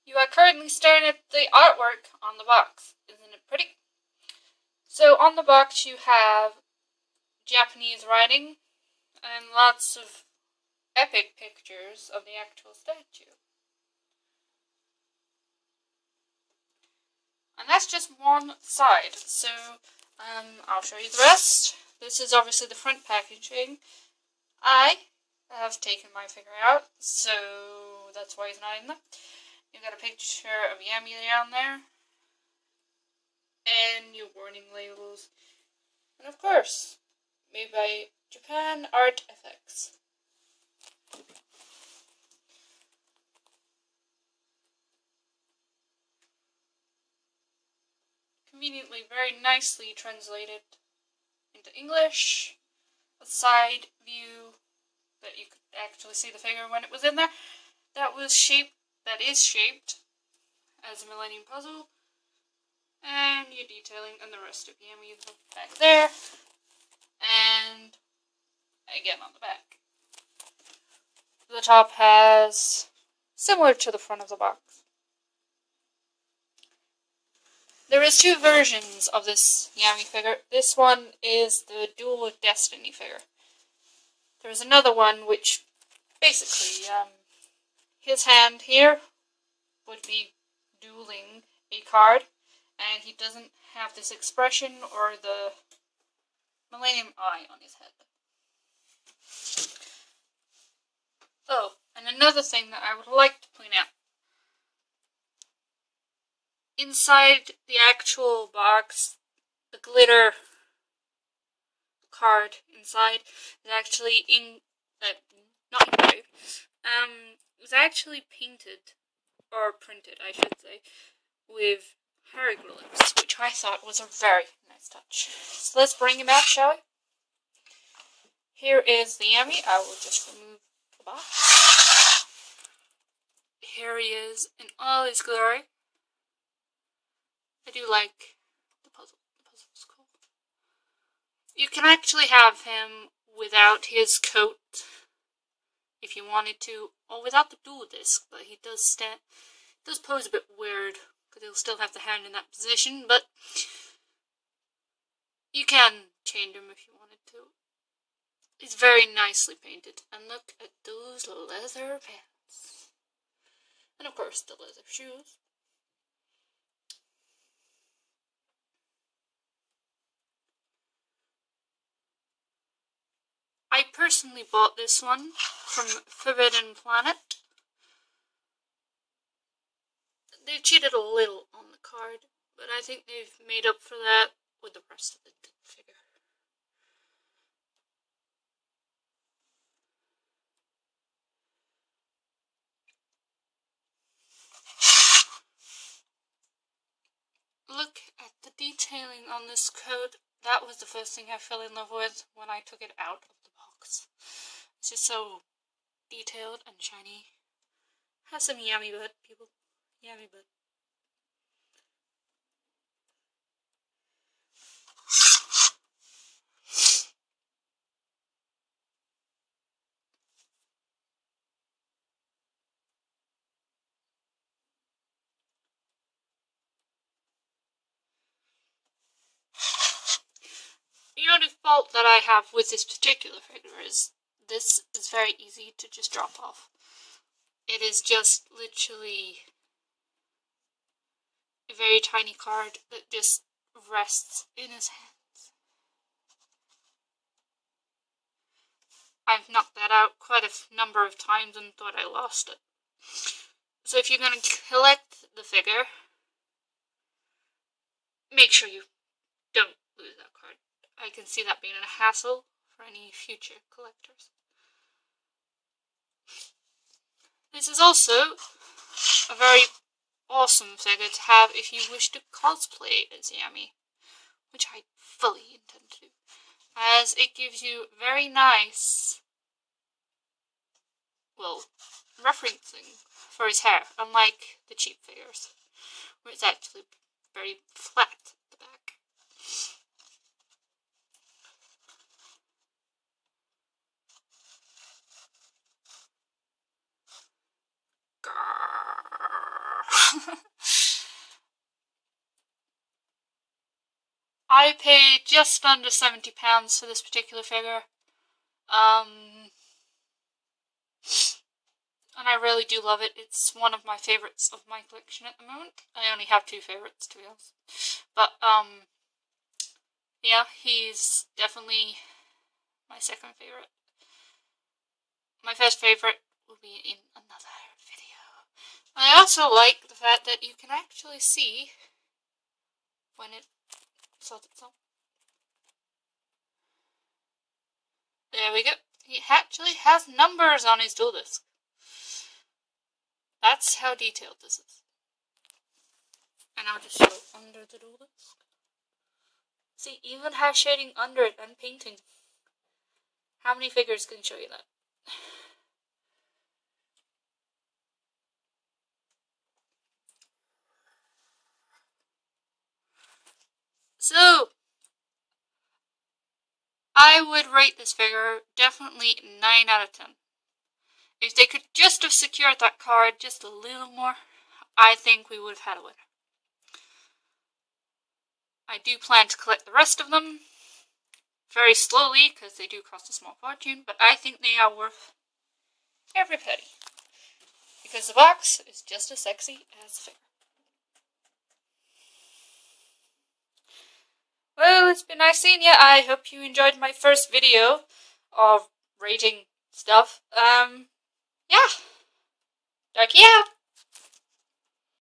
You are currently staring at the artwork on the box. Isn't it pretty? So on the box you have Japanese writing and lots of epic pictures of the actual statue. And that's just one side, so I'll show you the rest. This is obviously the front packaging. I have taken my figure out, so that's why he's not in there. You've got a picture of Yami down there, and your warning labels, and of course, made by Japan Art FX. Conveniently, very nicely translated into English. A side view that you could actually see the figure when it was in there. That is shaped as a Millennium Puzzle. And your detailing and the rest of Yami back there. And again on the back. The top has similar to the front of the box. There is two versions of this Yami figure. This one is the Duel of Destiny figure. There is another one which basically, his hand here would be dueling a card, and he doesn't have this expression or the Millennium Eye on his head. Oh, and another thing that I would like to point out. Inside the actual box, the glitter card inside is actually not engraved. It was actually painted, or printed, I should say, with hieroglyphs, which I thought was a very nice touch. So let's bring him out, shall we? Here is the Yami. I will just remove the box. Here he is in all his glory. I do like the puzzle. The puzzle is cool. You can actually have him without his coat if you wanted to, or without the dual disc, but he does pose a bit weird because he'll still have the hand in that position, but you can change him if you wanted to. He's very nicely painted, and look at those leather pants. And of course the leather shoes. I personally bought this one from Forbidden Planet. They've cheated a little on the card, but I think they've made up for that with the rest of the figure. Look at the detailing on this coat. That was the first thing I fell in love with when I took it out of the box. It's just so detailed and shiny. Has some Yami butt, people. Yami butt. The only fault that I have with this particular figure is this is very easy to just drop off. It is just literally a very tiny card that just rests in his hands. I've knocked that out quite a number of times and thought I lost it. So if you're going to collect the figure, make sure you don't lose that card. I can see that being a hassle for any future collectors. This is also a very awesome figure to have if you wish to cosplay as Yami, which I fully intend to do, as it gives you very nice, well, referencing for his hair, unlike the cheap figures, where it's actually very flat at the back. I paid just under £70 for this particular figure. And I really do love it. It's one of my favourites of my collection at the moment. I only have 2 favourites, to be honest. But, yeah, he's definitely my second favourite. My first favourite will be in another video. I also like the fact that you can actually see when it sorts itself. There we go. He actually has numbers on his dual disc. That's how detailed this is. And I'll just show under the dual disc. See, even has shading under it and painting. How many figures can show you that? So, I would rate this figure definitely 9 out of 10. If they could just have secured that card just a little more, I think we would have had a winner. I do plan to collect the rest of them very slowly because they do cost a small fortune, but I think they are worth every penny. Because the box is just as sexy as the figure. Well, it's been nice seeing you. I hope you enjoyed my first video of rating stuff. Yeah. Darkie out.